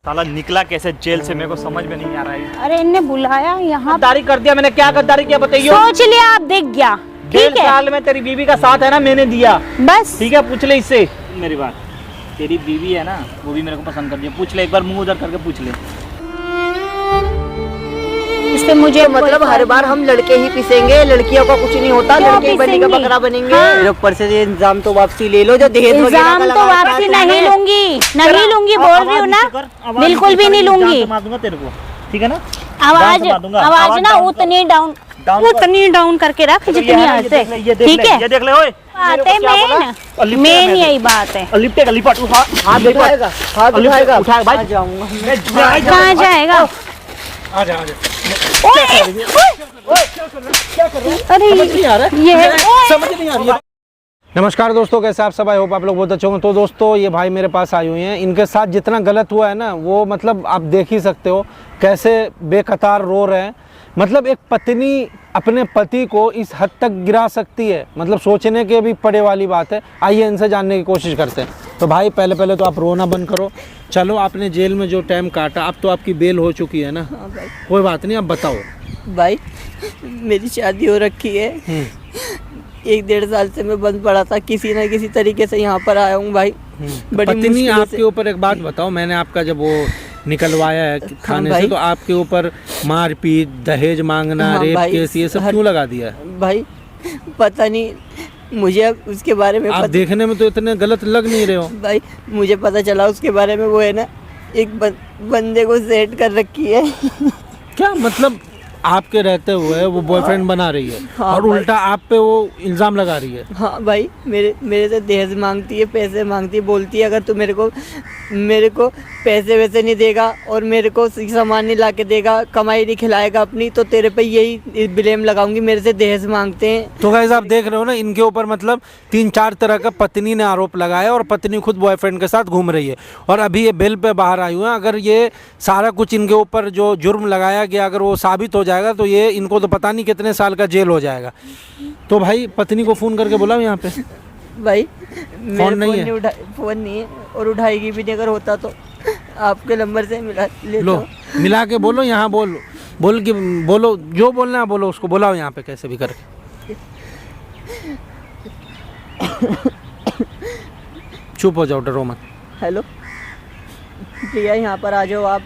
साला निकला कैसे जेल से, मेरे को समझ में नहीं आ रहा है। अरे इनने बुलाया यहाँ। गद्दारी कर दिया मैंने, क्या गद्दारी किया बताइए। सोच लिया, आप दिख गया। ठीक है, साल में तेरी बीवी का साथ है ना, मैंने दिया। बस ठीक है, पूछ ले इससे। मेरी बात, तेरी बीवी है ना, वो भी मेरे को पसंद कर दिया। पूछ ले एक बार, मुंह उधर करके पूछ ले। इससे मुझे तो मतलब हर बार हम लड़के ही पिसेंगे, लड़कियों का कुछ नहीं होता, क्यों लड़के ही बनी का पिसेंगी? बकरा बनेंगे। हाँ। ऊपर से ये इंतजाम तो वापसी ले लो, जो दहेज वगैरह इल्जाम का तो लगा रखा वापसी है नहीं तुमने। लूंगी, नहीं लूंगी, बोल रही हूँ ना, बिल्कुल भी नहीं लूंगी। मार दूंगा तेरे को, ठीक है ना। आवाज आवाज ना उतनी डाउन करके रख जितनी हंसे। ठीक है, ये देख ले ओए, बात है मेन यही बात है। लिपटे का लिपट हाथ उठाएगा, हाथ उठाएगा, उठाएगा भाई। आ जाऊंगा। कहाँ जाएगा? आ जा अरे ये समझ नहीं आ रही है। नमस्कार दोस्तों, कैसे आप सब? आई होप आप लोग बहुत अच्छे होंगे। तो दोस्तों, ये भाई मेरे पास आई हुई हैं। इनके साथ जितना गलत हुआ है ना, वो मतलब आप देख ही सकते हो कैसे बेकतार रो रहे हैं। मतलब एक पत्नी अपने पति को इस हद तक गिरा सकती है, मतलब सोचने के भी पड़े वाली बात है। आइए इनसे जानने की कोशिश करते हैं। तो भाई पहले तो आप रोना बंद करो। चलो, आपने जेल में जो टाइम काटा, अब तो आपकी बेल हो चुकी है ना। हाँ भाई। कोई बात नहीं, अब बताओ। भाई मेरी शादी हो रखी है, 1-1.5 साल से मैं बंद पड़ा था, किसी न किसी तरीके से यहाँ पर आया हूँ भाई। बड़ी पत्नी मुश्किलों आपके से। ऊपर एक बात बताओ, मैंने आपका जब वो निकलवाया है थाने भाई। से, तो आपके ऊपर मारपीट, दहेज मांगना, हाँ रेप भाई, केस, ये सब क्यों लगा दिया है? भाई पता नहीं, मुझे अब उसके बारे में आप देखने में तो इतने गलत लग नहीं रहे हो। भाई मुझे पता चला उसके बारे में, वो है ना एक बंदे को सेट कर रखी है। क्या मतलब आपके रहते हुए वो बॉयफ्रेंड बना रही है, हाँ और भाई। उल्टा आप पे वो इल्जाम लगा रही है। हाँ भाई, मेरे से दहेज मांगती है, पैसे मांगती है, बोलती है अगर तू मेरे को पैसे वैसे नहीं देगा और मेरे को सामान नहीं ला के देगा, कमाई नहीं खिलाएगा अपनी, तो तेरे पे यही ब्लेम लगाऊंगी, मेरे से दहेज मांगते हैं। तो गाइस आप देख रहे हो ना, इनके ऊपर मतलब 3-4 तरह का पत्नी ने आरोप लगाया, और पत्नी खुद बॉयफ्रेंड के साथ घूम रही है, और अभी ये बेल पे बाहर आई हुई है। अगर ये सारा कुछ इनके ऊपर जो जुर्म लगाया गया, अगर वो साबित हो जाएगा, तो ये इनको तो पता नहीं कितने साल का जेल हो जाएगा। तो भाई पत्नी को फ़ोन करके बुलाओ यहाँ पे। भाई मेरा नहीं है? फ़ोन नहीं है, और उठाएगी भी नहीं। अगर होता तो आपके नंबर से मिला लेता लो, हूँ। मिला के बोलो, यहाँ बोल के बोलो, जो बोलना है बोलो, उसको बुलाओ यहाँ पे कैसे भी करके। चुप हो जाओ, डरो मत। हेलो भैया, यहाँ पर आ जाओ आप,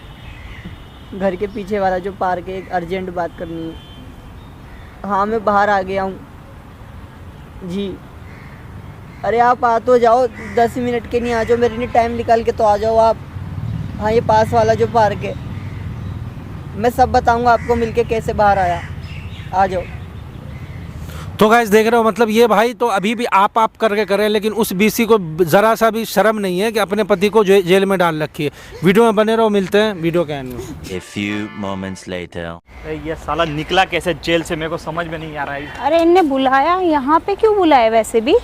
घर के पीछे वाला जो पार्क है, एक अर्जेंट बात करनी है। हाँ मैं बाहर आ गया हूँ जी। अरे आप आ तो जाओ, 10 मिनट के नहीं आ जाओ, मेरे लिए टाइम निकाल के तो आ जाओ आप। हाँ ये पास वाला जो पार्क है, मैं सब बताऊँगा आपको मिलके कैसे बाहर आया। आ जाओ। तो गाइस देख रहे हो, मतलब ये भाई तो अभी भी आप करके कर रहे हैं, लेकिन उस बीसी को ज़रा सा भी शर्म नहीं है कि अपने पति को जेल में डाल रखी है। वीडियो में बने रहो, मिलते हैं वीडियो के एंड में। A few moments later. ये साला निकला कैसे जेल से, मेरे को समझ में नहीं आ रहा है। अरे इनने बुलाया यहाँ पे, क्यों बुलाया? वैसे भी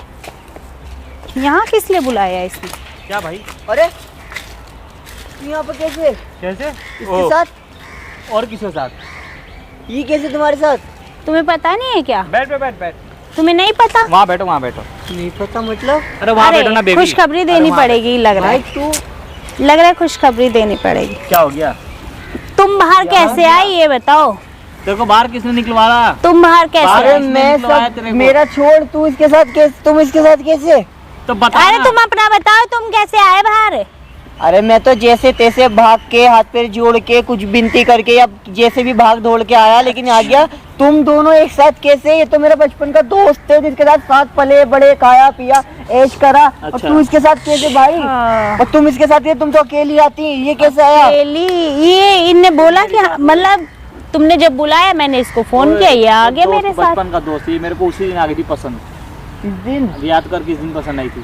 यहाँ किस लिए बुलाया इसने? क्या भाई? अरे यहाँ पर कैसे? कैसे? इसके साथ? और किसके साथ? ये कैसे तुम्हारे साथ? तुम्हें पता नहीं है क्या? बैठ। तुम्हें नहीं पता? वहाँ बैठो। नहीं पता मतलब? अरे वहाँ बैठो ना अरे बेबी। खुशखबरी देनी पड़ेगी, लग रहा भाई है। लग रहा है खुशखबरी देनी पड़ेगी। क्या हो गया? तुम बाहर कैसे आई ये बताओ? तेरे को बाहर किसने निकलवाया? तुम बाहर बाहर कैसे? अरे किसने मैं निकलवाया तेरे सब को? मेरा छोड़, तू इसके साथ कैसे, तुम इसके साथ कैसे? तो बता अरे ना। तुम अपना बताओ, तुम कैसे आए बाहर? अरे मैं तो जैसे तैसे भाग के, हाथ पैर जोड़ के, कुछ विनती करके, या जैसे भी भाग दौड़ के आया, लेकिन आ गया। तुम दोनों एक साथ कैसे? ये तो मेरा बचपन का दोस्त है, जिसके साथ पले बड़े, खाया पिया, ऐश करा। और अच्छा। तू इसके साथ कैसे भाई? और तुम इसके साथ, ये तुम तो अकेली आती, ये कैसे आया? अकेली? ये इनने बोला कि मतलब तुमने जब बुलाया मैंने इसको फोन किया, ये आ गया मेरे साथ। बचपन का दोस्त, ये मेरे को उसी दिन आ गई थी पसंद। इस दिन याद कर किस दिन पसंद आई थी?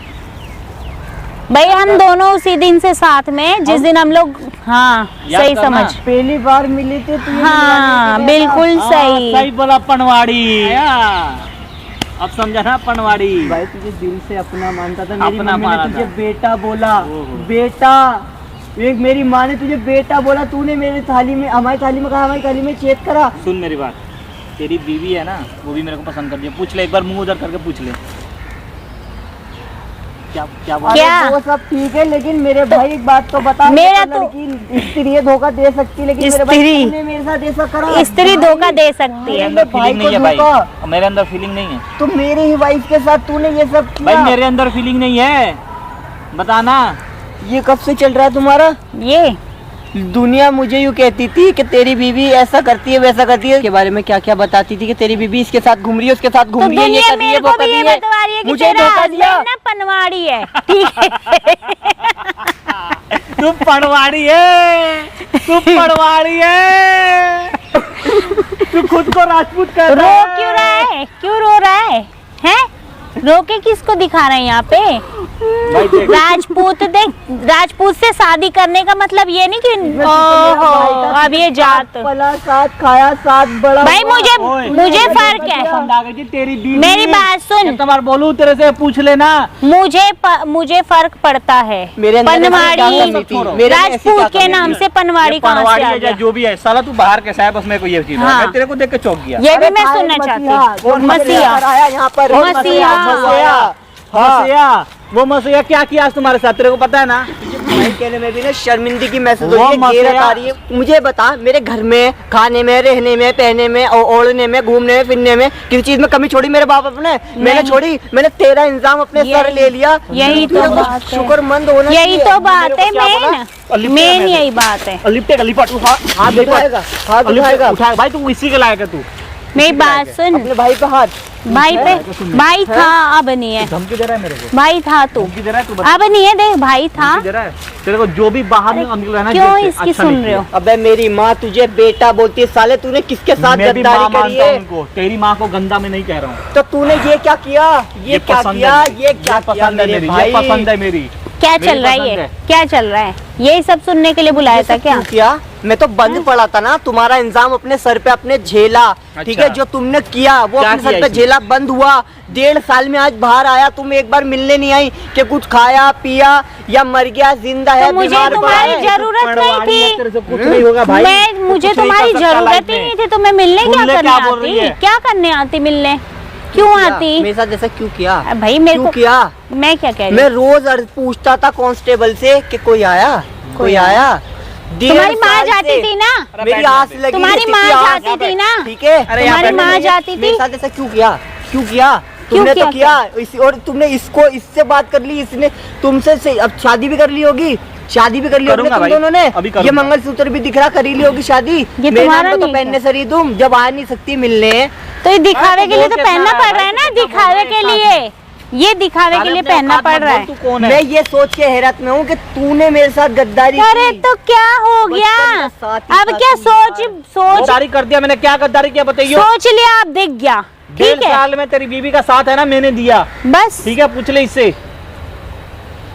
भाई हम दोनों उसी दिन से साथ में, जिस दिन हम लोग, हाँ याद सही करना। समझ। पहली बार मिली थी तो हाँ बिल्कुल सही। सही बोला, पनवाड़ी। अब समझा ना, पनवाड़ी। भाई तुझे दिल से अपना मानता था, मेरी अपना मम्मी माना ने तुझे था। बेटा बोला। ओहो। बेटा, एक मेरी माँ ने तुझे बेटा बोला, तूने मेरी थाली में, हमारी थाली में कहा, हमारी थाली में छेद करा। सुन मेरी बात, तेरी बीवी है ना, वो भी मेरे को पसंद कर दिया। पूछ ले एक बार, मुंह उधर करके पूछ ले। क्या बोल क्या? अरे वो सब ठीक है, लेकिन मेरे भाई एक बात तो बता, मेरा ये तो- लड़की स्त्री धोखा दे सकती है, लेकिन मेरे भाई स्त्री- तूने मेरे साथ ऐसा करा। स्त्री धोखा दे सकती मेरे है। अंदर भाई फीलिंग को नहीं है भाई, धोखा। मेरे अंदर फीलिंग नहीं है तो मेरे ही वाइफ के साथ तूने ये सब किया। भाई, मेरे अंदर फीलिंग नहीं है, बताना। ये कब से चल रहा है तुम्हारा? ये दुनिया मुझे यूँ कहती थी कि तेरी बीवी ऐसा करती है वैसा करती है, के बारे में क्या क्या बताती थी कि तेरी बीवी इसके साथ घूम रही है, उसके साथ तो घूम रही है, ये दुनिया कर रही है, मेरे वो को कर भी ये रही है। बता रही है कि मुझे तेरा धोखा दिया। हस्बैंड ना पनवाड़ी है, ठीक है। तू पनवाड़ी है, तू पनवाड़ी है, तू खुद को राजपूत कर रो क्यों रहा है? क्यों रो रहा है? हैं? रो के किसको दिखा रहे हैं यहाँ पे? भाई देख, राजपूत देख, राजपूत से शादी करने का मतलब ये नहीं कि ओहो अब ये जात। पला साथ खाया साथ बड़ा भाई हुआ। ओए, मुझे फर्क है। पसंद आ गई थी तेरी बीवी। मेरी बात सुन। एक बार बोलूं तेरे से पूछ लेना। मुझे फर्क पड़ता है। मेरे अंदर ऐसी क्या पनवाड़ी कमी थी? मेरे अंदर ऐसी क्या राजपूत के कमी नाम थी? से पनवाड़ी कहाँ से पनवाड़ी आ है या गया? जो भी है, साला तू बाहर कैसा है, बस मेरे को ये चीज है। हाँ। मैं तेरे को देख के चौंक गया। ये भी अरे मैं भाई, सुनना मसीहा, चाहती हूँ। जो मसीहा आया यहाँ पर मसीहा। हाँ। मसीहा, वो मसीहा क्या किया आज तुम्हारे साथ, तेरे को पता है ना? भाई कहने में भी ना शर्मिंदगी की महसूस वो हो रही है, मसीहा- गैरत आ रही है। मुझे बता, मेरे घर में खाने में, रहने में, पहने में, ओढ़ने में, घूमने में, फिरने में किसी चीज में कमी छोड़ी मेरे बाप अपने? मैंने नहीं। छोड़ी? मैंने तेरा इंतजाम अपने सर ले लिया। यही तो तुझे बात है। शुक्रमंद होना यही चाहिए। तो बात मेरे है, को क्या बोला? मेन मेन यही बात है। लिपटे का लिपट हाथ हाथ उठाएगा, हाथ उठाएगा उठाएगा भाई, तू इसी के लायक है। तू मेरी बात सुन, अपने भाई पे हाथ। भाई पे भाई था, अब नहीं है। धमकी दे रहा है मेरे को, भाई था तू, धमकी दे रहा है, तू बता, अब नहीं है। देख भाई था। धमकी दे रहा है तेरे को, जो भी बाहर में निकल रहा है ना क्यों जेल से, इसकी अच्छा सुन नहीं रहे हो? किया। अबे मेरी माँ तुझे बेटा बोलती है, साले तूने किसके साथ मैं भी माँ गद्दारी करी मानता हूँ है? उनको, तेरी माँ को गंदा मैं नहीं कह रहा हूँ। तो तूने ये क्या किया? ये क्या पसंद किया? है मेरी, ये क्या किया पसंद है मेरे मेरी, भाई? ये पसंद है मेरी। क्या मेरी चल रहा है पसंद ये? है। क्या चल रहा है? यही सब सुनने के लिए बुलाया था क्या? क्यों किया? मैं तो बंद पड़ा था ना, तुम्हारा इंजाम अपने सर पे अपने झेला, ठीक है? अच्छा। जो तुमने किया वो क्या अपने सर किया पे इसमें? झेला, बंद हुआ। 1.5 साल में आज बाहर आया, तुम एक बार मिलने नहीं आई कि कुछ खाया पिया या मर गया, जिंदा है, तो मुझे बीमार पड़ा तुम्हारी है। जरूरत नहीं पनवाड़ी है, थी। तेरे से कुछ नहीं होगा भाई। मुझे कुछ नहीं तुम्हारी कर सकता जरूरत लाइफ ही में। नहीं थी। तुम्हें मिलने क्या सुन ले करने क्या बोल रही आती? है। क्या करने आती मिलने? क्यों आती? मेरे साथ ऐसा क्यों किया? भाई मेरे क्यों को किया? मैं क्या कह रही मैं हूँ? रोज पूछता था कांस्टेबल से कि कोई आया, कोई आया। 1.5 तुम्हारी माँ साल जाती से थी ना? मेरी आस लगी, तुम्हारी किसी माँ आस- जाती थी ना? ठीक है, अरे तुम्हारी यहाँ पे माँ जाती मेरे थी। साथ ऐसा क्यों किया? क्यों किया? क्यों तुमने किया तो किया और तुमने इसको इससे बात कर ली, इसने तुमसे से अब शादी भी कर ली होगी, शादी भी कर ली होगी करूंगा तुम भाई, दोनों ने। अभी ये करूंगा। मंगलसूत्र भी दिख रहा, करी ली होगी शादी। ये मेरे तुम्हारा नाम पे तो नहीं पहनने से रही तुम, जब आ नहीं सकती मिलने। तो ये दिखावे भाई, के लिए तो बोल पहनना कितना पड़ रहा है भाई, ना, कितना दिखावे बोल के रहे लिए। ये दिखावे के लिए पहनना पड़ रहा है। तू कौन मैं है? ये सोच के हैरत में हूँ कि तूने मेरे साथ गद्दारी अरे की। तो क्या हो बचपन गया? का साथ ही अब साथ क्या ही सोच यार। सोच गद्दारी कर दिया मैंने, क्या गद्दारी किया बताइए? सोच लिया, अब दिख गया। 1.5 ठीक है, साल में तेरी बीवी का साथ है ना, मैंने दिया, बस। ठीक है? पूछ ले इससे,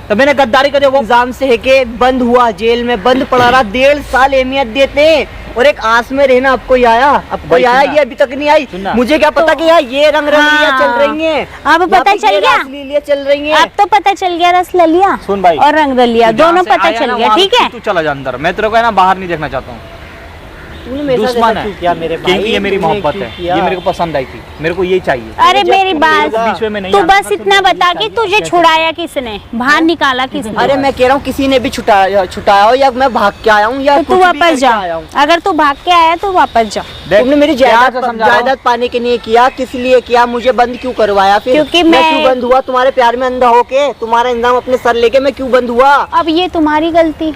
तो मैंने गद्दारी कर दिया। वो एग्जाम से है के बंद हुआ, जेल में बंद पड़ा रहा, 1.5 साल अहमियत देते हैं और एक आस में रहना। अब कोई आया, अब कोई भाई आया, सुनना। ये अभी तक नहीं आई। सुनना। मुझे क्या पता कि यार ये रंग रंगलियां हाँ। चल रही हैं, अब पता चल गया? रंगलियां चल रही हैं। अब तो पता चल गया, रस ले लिया सुन भाई, और रंग लिया, तू जहाँ दोनों से पता आया चल ना, गया। वहाँ ठीक से है, तू चला जा अंदर, मैं तेरे को है ना बाहर नहीं देखना चाहता हूँ। तूने मेरे साथ दुश्मन ऐसा है, क्यों किया मेरे भाई? क्योंकि ये मेरी तूने मोहब्बत क्यों है, किया? ये मेरे को पसंद आई थी, मेरे को यही चाहिए। अरे जब मेरी तुम बात, मेरे बीच में नहीं तू आना। बस इतना बता कि तुझे छुड़ाया किसने, बाहर निकाला किसने? अरे मैं कह रहा हूँ किसी ने भी छुटाया हो या मैं भाग के आया हूँ या तो तू कुछ भी वापस करके जा। आया हूँ। अगर तू भाग के आया तो वापस जा, देख, तुमने मेरी प्यार से समझा रहा हूँ। जायदाद पाने के लिए किया, किस लिए किया? मुझे बंद क्यों करवाया फिर? क्योंकि मैं मैं- क्यों बंद हुआ? तुम्हारे प्यार में अंधा होके, तुम्हारा इंतजाम अपने सर लेके मैं क्यों बंद हुआ? अब ये तुम्हारी गलती,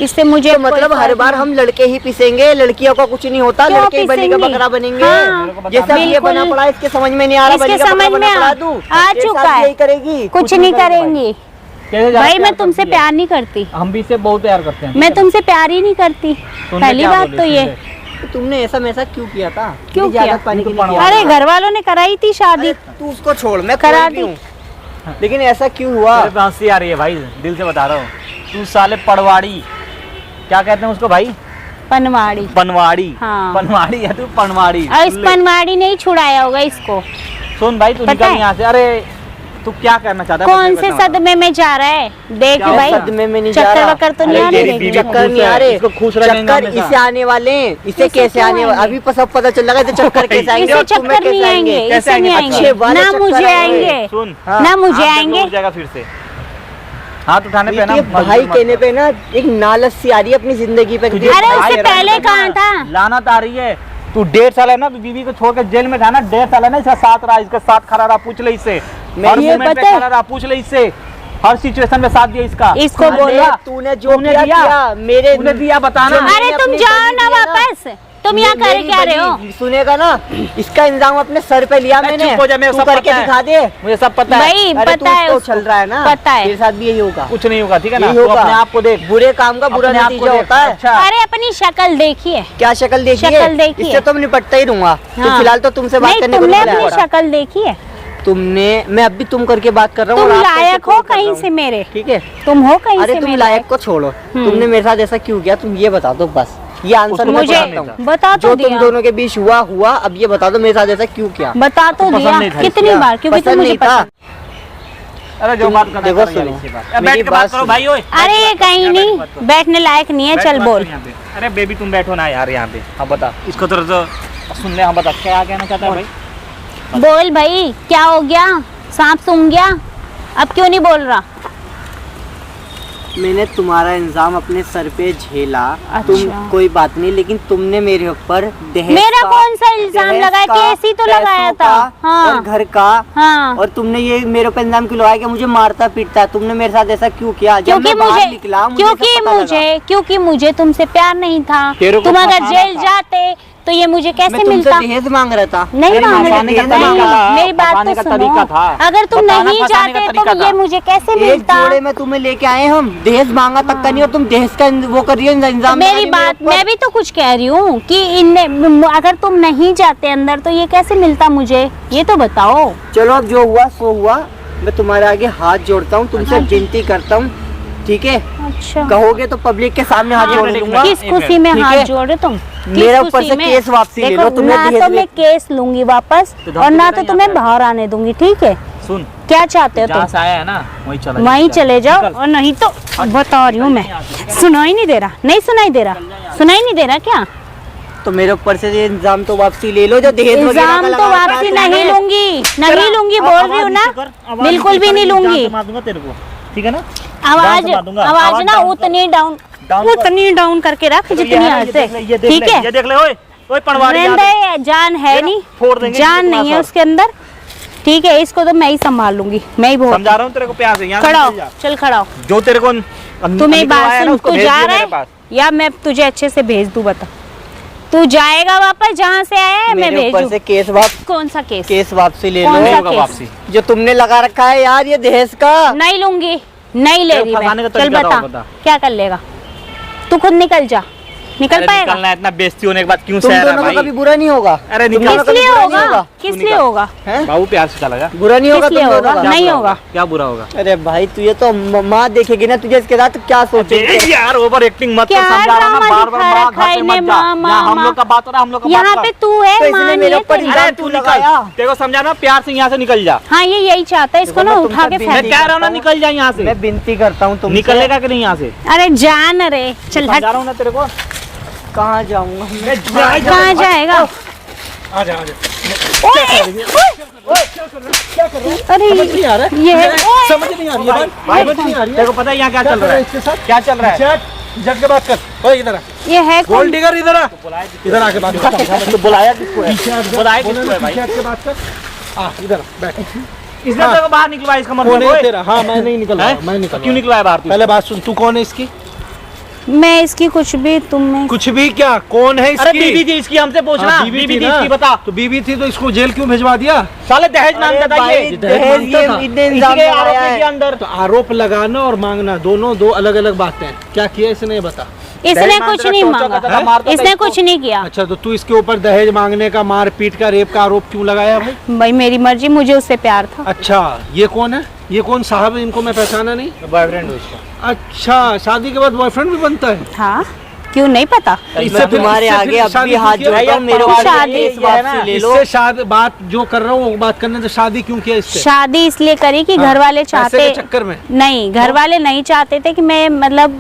इससे मुझे तो कोई मतलब हर फर्क बार नहीं। हम लड़के ही पिसेंगे, लड़कियों को कुछ नहीं होता, क्यों लड़के ही बनेगा पिसेंगे? बकरा बनेंगे। हाँ, ये सब ये बिल्कुल। बना पड़ा, इसके समझ में नहीं आ रहा, इसके बनेगा समझ बकरा में बना पड़ा तू आ तेरे चुका साथ है। यही करेगी। कुछ नहीं करेंगी कैसे ज्यादा भाई, मैं प्यार तुमसे करती है? प्यार नहीं करती, हम भी इससे बहुत प्यार करते हैं। मैं तुमसे प्यार ही नहीं करती। सुन ले पहली क्या बात बोली, तो सुन ये। ले। तो तुमने ऐसा मैसा क्यों किया था? क्यों मेरी जायदाद किया? पाने के लिए तू किया अरे था। घर वालों ने कराई थी शादी। अरे तू उसको छोड़, मैं करा कोई भी दी। हूँ। लेकिन ऐसा क्यों हुआ? मेरे पे हंसी आ रही है भाई, दिल से बता रहा हूँ। तू साले पड़वाड़ी, क्या कहते हैं उसको भाई? पनवाड़ी। पनवाड़ी। हाँ। पनवाड़ी है तू, पनवाड़ी। और इस सुन ले। पनवाड़ी ने ही छुड़ाया होगा इसको। सुन भाई, तू पता निकल है? यहाँ से। अरे तू क्या करना चाहता है? कौन से सदमे में जा रहा है? देख क्या भाई, सदमे में नहीं जा चक्कर रहा। वक्कर तो नहीं अरे आ रहे? मेरी देख बीवी लो। चक्कर नहीं आ रहे, इसको खुश रखेंगे चक्कर हमेशा। इसे आने वाले हैं, इसे इसे कैसे क्यों आने वाले आएंगे? अभी सब पता चल रहा है तो चक्कर कैसे आएंगे इसे और तुम्हें चक्कर नहीं कैसे आएंगे, आएंगे? इसे नहीं आएंगे? आएंगे, अच्छे वाले ना चक्कर मुझे आएंगे। आएंगे, सुन ना मुझे हाथ आएंगे। उठ जाएगा फिर से। हाथ उठाने पे ना ये मजबूर भाई मत कहने कर। पे ना एक नालस सी आ रही है अपनी जिंदगी पे। तुझे अरे भाई उससे हैरान पहले करना कहाँ है। था? लानत आ रही है। तू 1.5 साल है ना, तू बीवी को छोड़ के जेल में था ना, 1.5 साल है ना, इसका साथ रहा, इसका साथ खड़ा रहा, पूछ ले इससे। हर ये मोमेंट पे पता है- खड़ा रहा, पूछ ले इससे। हर सिचुएशन में साथ दिया इसका। इसको अरे बोलो, तूने जो तूने किया दिया? किया मेरे तूने दिया बताना। जो मैंने अरे तुम अपनी जाओ बलि ना दिया वापस, तुम यहाँ कर मेरी क्या रहे हो? बलि सुनेगा ना, इसका इंतजाम अपने सर पे लिया अरे मैंने। चुप हो जा, मेरे तू सब करके पता है। दिखा दे। मुझे सब पता है। भाई अरे पता है तो उसको, चल रहा है ना, पता है। तेरे साथ भी यही होगा। कुछ नहीं होगा, ठीक है ना? यही तू होगा। अपने आप को देख। बुरे काम का बुरा अपने आप को नतीजा देख। होता है। अच्छा। अरे अपनी शक्ल देखिए। क्या शक्ल देखिए? शक्ल देखिए। इससे तो मैं निपटता ही रहूंगा। तो हाँ। फिलहाल तो तुमसे बात नहीं, करने को तुमने नहीं अपनी बुलाया। शक्ल देखी है? तुमने, मैं अब भी तुम करके बात कर रहा हूँ तुम और आप लायक कैसे हो कॉल कर कहीं रहा हूँ। से मेरे? ठीक है, तुम हो कहीं अरे से तुम मेरे? लायक को छोड़ो, तुमने मेरे साथ ऐसा क्यों किया तुम ये बता दो बस। ये आंसर उसको मैं मुझे बताता हूँ। बता तो जो तुम दिया, दोनों के बीच हुआ हुआ, अब ये बता दो मेरे साथ ऐसा क्यों किया। बता तो पसंद दिया नहीं था कितनी क्या? बार, क्योंकि तुम पसंद मुझे नहीं था। पसंद। अरे जो बात करना देखो करो यार, सुनो, इससे बात। मेरी बैठ के बात बात करो सुनो। भाई। ओए अरे ये कहीं नहीं, बैठने लायक नहीं है, बैठ चल के बात बोल। करो यहाँ पे। अरे बेबी तुम बैठो ना यार यहाँ पे। हाँ बता, इसको तो सुन ले। हाँ बता, क्या कहना चाहता है भाई? बोल भाई, क्या हो गया? सांप सूंघ गया? अब क्यों नहीं बोल रहा? मैंने तुम्हारा इंजाम अपने सर पे झेला। अच्छा। तुम कोई बात नहीं, लेकिन तुमने मेरे ऊपर दहेज मेरा का- कौन सा इल्जाम दहेज लगाया? का, केस ही तो पैसों लगाया का था। हाँ। और घर का। हाँ, और तुमने ये मेरे ऊपर इंजाम क्यों लगाया कि मुझे मारता पीटता? तुमने मेरे साथ ऐसा क्यों किया? जब क्योंकि मैं बाहर मुझे निकला, क्योंकि मुझे तुमसे प्यार नहीं था। तेरे को तुम अगर फंसाना जेल था। जाते तो ये मुझे कैसे मैं तुमसे मिलता? दहेज मांग रहा था। नहीं अरे मांग फंसाने का रहे, तरीका नहीं, था, मेरी बात फंसाने तो का सुनो। तरीका था। अगर तुम बताना नहीं फंसाने का जाते तरीका तो था। ये मुझे कैसे एक मिलता? जोड़े में तुम्हें लेके आए हम, दहेज मांगा तक का नहीं, और तुम दहेज का वो कर रही हो इंजाम। मेरी लगाने बात, मेरे ऊपर। मैं भी तो कुछ कह रही हूँ कि अगर तुम नहीं जाते अंदर तो ये कैसे मिलता मुझे, ये तो बताओ। चलो अब जो हुआ सो हुआ। मैं तुम्हारे आगे हाथ जोड़ता हूँ, तुमसे विनती करता हूँ, ठीक है? अच्छा, कहोगे तो पब्लिक के सामने हाथ हाँ। जोड़ दूंगा। किस खुशी में ठीक हाथ है? जोड़ रहे तुम? किस मेरे ऊपर खुशी से में? केस वापसी ले देखो, लो, तुमने ना दहेज तो मैं केस लूंगी वापस तो धमकी और ना दे तो रहा है तुम्हें यहाँ पे। बाहर आने दूंगी, ठीक है? सुन, क्या चाहते हो जहाँ तुम? से आया है ना वहीं चला जा। वहीं चले जाओ, निकल। और नहीं तो बता रही हूँ मैं। सुनाई नहीं दे रहा? नहीं सुनाई दे रहा? सुनाई नहीं दे रहा क्या? तो मेरे ऊपर से ये इंजाम तो वापसी ले लो, जो दहेज वगैरह का इल्जाम तो लगा रखा है वापसी तुमने। नहीं लूंगी, नहीं लूंगी, बोल रही हूँ ना, बिल्कुल भी नहीं लूंगी। मार दूंगा तेरे को, ठीक है ना? आवाज, जान से मार दूंगा। आवाज ना डाउन उतनी डाउन, डाउन उतनी डाउन करके रख जितनी आते, ठीक है? ये देख ले। ओए ओए पनवाड़ी याद रहने है? दे, जान है ये ना, नहीं, फोड़ देंगे जान किसी को नहीं है मार। उसके अंदर, ठीक है? इसको तो मैं ही संभाल लूंगी, मैं ही बहुत। समझा रहा हूँ तेरे को प्यार से। यहाँ खड़ा से हो, निकल जा। चल खड़ा हो। जो तेरे को तू मेरी बात सुन, तू जा रहा है है या मैं तुझे अच्छे से भेज दूं? बता, तू जाएगा वापस जहाँ से आया है? मैं मेरे ऊपर भेजूं? से केस वापस, कौन सा केस? केस वापसी ले कौन सा लो, केस? वापसी। जो तुमने लगा रखा है यार ये दहेज का। नहीं लूंगी, नहीं ले तेरे रही फंसाने मैं। का चल तरीका बता, बताओ, बता। क्या कर लेगा? तू खुद निकल जा, निकल अरे पाएगा? निकलना है, इतना बेइज्जती होने के बाद क्यों तुम सह रहा दोनों है का कभी भाई? बुरा नहीं होगा। अरे तुम निकल। दोनों का किस कभी लिए बुरा नहीं होगा? किस लिए होगा? हैं? बाबू प्यार से चला जा। बुरा नहीं होगा किस तुम लिए दोनों होगा? का। नहीं बुरा होगा। क्या बुरा होगा? अरे भाई तुझे तो माँ देखेगी ना तुझे इसके साथ, क्या सोचेगी? यार ओवर एक्टिंग मत कर, क्या समझा रहा हूं ना, ड्रामा बार दिखा बार माँ रखा है घर पे इन्हें? मत जा। माँ, यहाँ हम माँ, लोग का बात हो रहा है, हम लोग का यहाँ बात पे कर। तू है, तो इसने माँ मेरे नहीं है ऊपर तेरी। इल्जाम अरे तू क्यों निकल, लगाया? तेरे को समझा ना, प्यार से यहाँ से निकल जा। हाँ, ये यही चाहता है, इसको देखो, ना मैं उठा के तुमसे फेंक मैं दे। कह रहा हूँ ना, निकल जा यहाँ से। मैं विनती करता हूँ तुमसे। निकलेगा कि नहीं यहाँ से? अरे जान रे, चल हट। समझा रहा हूँ ना तेरे को। कहाँ जाऊंगा मैं? कहाँ जाएगा? आजा आजा। ओए, ओए, अरे ये है, ओए, समझ नहीं आ रही है भाई समझ नहीं आ रही तेरे को पता है यहाँ क्या चल रहा है? इसके साथ क्या चल रहा है? जग के बात कर। ओए इधर आ, ये है गोल्ड कौन? डिगर इधर आ, इधर आके बात कर। तो बुलाया किसको है? बुलाया किसको है भाई? पीछे हट के बात कर। आ इधर आ, बैठ। इसने तेरे को बाहर निकलवाया, इसका कौन मतलब है ओए? तेरा? हाँ मैं नहीं निकल रहा, हैं? मैं निकल क्यों निकलवाया बाहर तू? पहले बात सुन, तू कौन है इसकी? मैं इसकी कुछ भी, तुमने कुछ भी क्या, कौन है इसकी? अरे बीबी थी इसकी, हमसे पूछना। हाँ, बीबी थी ना? इसकी, बता। तो बीबी थी तो इसको जेल क्यों भिजवा दिया? साले दहेज नाम अरे का था भाई, ये। दहेज ये इतने इंजाम इसके लगाया आरोप है। के अंदर तो आरोप लगाना और मांगना दोनों दो अलग अलग बातें हैं। क्या किया इसने ये बता। इसने दहेज कुछ मांगता नहीं था, टोचा करता था, मांगा, मारता था इसने इसको। कुछ नहीं किया। अच्छा तो तू इसके ऊपर दहेज मांगने का, मारपीट का, रेप का आरोप क्यों लगाया भाई? भाई मेरी मर्जी, मुझे उससे प्यार था। अच्छा ये कौन है? ये कौन साहब है? इनको मैं पहचाना नहीं। बॉयफ्रेंड हो इसका। अच्छा शादी के बाद बॉयफ्रेंड भी बनता है? हाँ, क्यों नहीं पता? मैं तुम्हारे आगे अब भी हाथ जोड़ता हूँ, मेरे को शादी- केस वापसी ले लो। इससे शादी बात जो कर रहा हूँ वो बात करने से शादी क्यों किया इससे? शादी इसलिए करी कि घर वाले पैसे चाहते के चक्कर में? नहीं, घर वाले नहीं चाहते थे कि मैं मतलब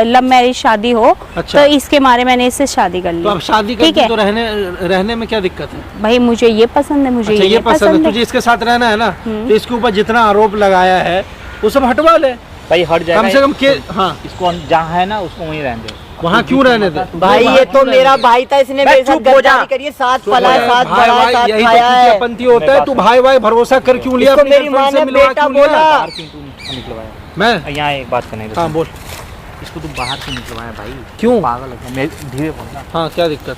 लव मैरिज शादी हो। अच्छा। तो इसके मारे मैंने इससे शादी कर ली। तो अब शादी ठीक करके है तो रहने में क्या दिक्कत है? भाई, मुझे ये पसंद है, मुझे अच्छा, ये पसंद है। तुझे इसके साथ रहना है ना, तो इसके ऊपर जितना आरोप लगाया है वो सब हटवा ले। भाई हट जाएगा, कम से कम के हाँ इसको जहाँ है ना उसको वहीं रहने दे। वहाँ क्यों रहने दे? भाई ये तो मेरा भाई था, इसने मेरे साथ चुप हो जा। गद्दारी करी है, साथ पला है, साथ भाई बड़ा है, भाई साथ यही खाया तो है। पंथी होता है। तू भाई भाई भरोसा कर क्यों लिया? इसको अपनी मेरी girlfriend माँ से ने मिलवा बेटा क्यों लिया? बोला। बाहर क्यों तू निकलवाया? मैं यहाँ एक बात करनी है। हाँ बोल। इसको तू बाहर क्यों निकलवाया भाई? क्यों? पागल है, मैं धीरे बोलना। हाँ क्या दिक्कत?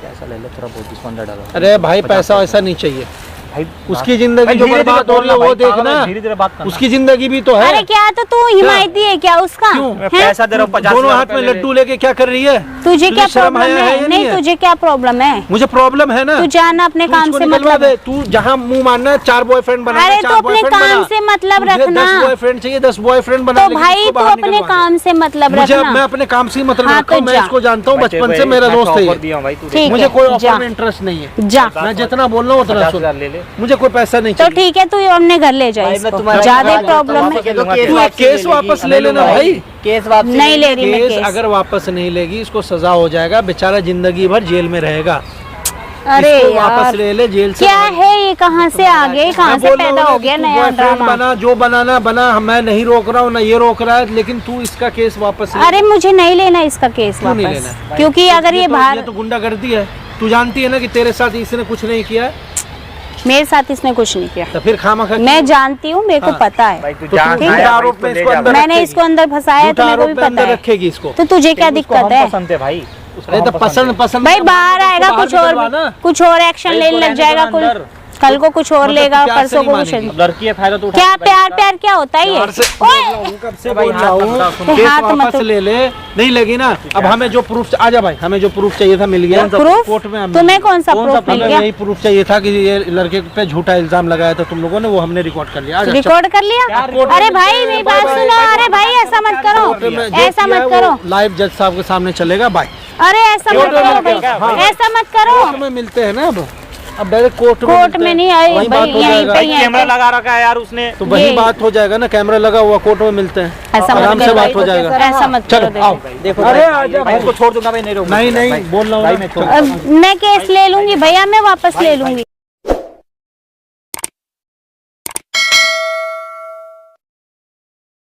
पैसा ले ले थोड़ा बहुत, डिस्को अंदर डालो। अरे भाई पैसा वैसा नहीं चाहिए, भाई उसकी जिंदगी जो बर्बाद हो रही है वो देखना। धीरे धीरे बात करना। उसकी जिंदगी भी तो है। अरे क्या, तो तू हिमायती है क्या उसका? क्यों? मैं हैं? पैसा दे रहा हूँ 50,000 दोनों हाथ में लड्डू लेके क्या कर रही है? तुझे क्या शर्म प्रॉब्लम आया है? या नहीं, है? तुझे क्या प्रॉब्लम है? मुझे प्रॉब्लम है ना। तू जाना अपने तू काम इसको से निकलवा मतलब। दे। तू जहाँ मुंह मारना है 4 बॉयफ्रेंड बना। अरे तो अपने काम से मतलब रखना। 10 बॉयफ्रेंड चाहिए, 10 बॉयफ्रेंड बना। तो लेकिन भाई इसको तू बाहर अपने निकलवा दे। काम से मतलब मुझे मैं रखना। अपने काम से ही मतलब हाँ, रखता हूँ। तो मैं जा। इसको जानता हूँ, बचपन से मेरा दोस्त है ये। ठीक मुझे है, कोई जा। ऑफर में इंटरेस्ट नहीं है। जा। मैं जितना बोल रहा हूँ उतना सुन। 50,000 ले ले। मुझे कोई पैसा नहीं तो चाहिए। ठीक है, तू अपने घर ले जा भाई मैं इसको। तुम्हारा ज्यादा केस प्रॉब्लम वापस है। ले लो, तू एक केस वापस ले लेना भाई। केस वापस नहीं ले रही मैं केस केस। अगर वापस नहीं लेगी इसको सजा हो जाएगा, बेचारा जिंदगी भर जेल में रहेगा। अरे इसको यार, वापस ले ले जेल से। क्या है ये? कहाँ से आ गए? कहाँ मैं से बोल रहा पैदा हूँ हो कि गया तू नया boyfriend ड्रामा? बना, जो बनाना बना, मैं नहीं रोक रहा हूँ ना ये रोक रहा है, लेकिन तू इसका केस वापस ले। अरे मुझे नहीं लेना इसका केस क्यों नहीं वापस, लेना? क्योंकि अगर ये ये बाहर तो गुंडागर्दी है। तू जानती है ना कि तेरे साथ इसने कुछ नहीं किया है, मेरे साथ इसने कुछ नहीं किया। तो फिर खामखा मैं जानती हूँ, मेरे को हाँ। पता है। भाई तू तो जहाँ तू खाया झूठा भाई, आरोप इसको में ले इसको जा अंदर भाई। मैंने इसको अंदर फंसाया है, तो मेरे को भी पे अंदर पता है। रखेगी इसको। तो तुझे क्या उसको दिक्कत हम है? पसंद है भाई, उसको अरे हम तो पसंद पसंद भाई बाहर आएगा बाहर कुछ और, निकलवाना। कुछ और एक्शन लेने लग जाएगा। कुछ कल को कुछ और मतलब लेगा, प्यार से परसों को नहीं कुछ। मानेगी। लड़की है, फायदा तो उठा। क्या प्यार प्यार क्या होता है ये? प्यार से ओए! कब से भाई बोल हाथ रहा मत हूँ, उठाओ, सुन। केस हाथ मत वापस उठाओ। ले ले। नहीं लगी ना, अब हमें जो प्रूफ आजा भाई, हमें जो प्रूफ चाहिए था मिल गया। प्रूफ? कोर्ट में हमें तुम्हें कौन सा प्रूफ मिल हमें गया? यही प्रूफ चाहिए था कि ये लड़के पे झूठा इल्जाम लगाया था तुम लोगों ने, वो हमने रिकॉर्ड कर लिया। आजा, चल। रिकॉर्ड कर लिया? कोर्ट अरे में भाई मेरी बात बाय, सुनो। बाय, अरे भाई ऐसा मत करो, कोर्ट में जो ऐसा किया है मत वो करो। लाइव जज साहब के सामने चलेगा। बाय। अरे ऐसा मत कोर्ट में करो मिलते हैं। भाई, हाँ। ऐसा मत करो। कोर्ट में मिलते हैं ना, अब डायरेक्ट कोर्ट में कोर्ट मिलते में हैं। नहीं आई वहीं भाई, बात हो यहीं जाएगा। पे ही कैमरा लगा रखा है यार उसने। तो वही ये- बात हो जाएगा ना, कैमरा लगा हुआ, कोर्ट में मिलते हैं, ऐसा आराम मत से करो बात हो जाएगा। ऐसा मत चलो करो। आओ। देखो अरे भाई, आजा भाई इसको छोड़ दूंगा भाई, नहीं रोक। नहीं नहीं बोल रहा हूँ भाई ना। मैं छोड़ मैं केस ले लूंगी भैया, मैं वापस ले लूंगी।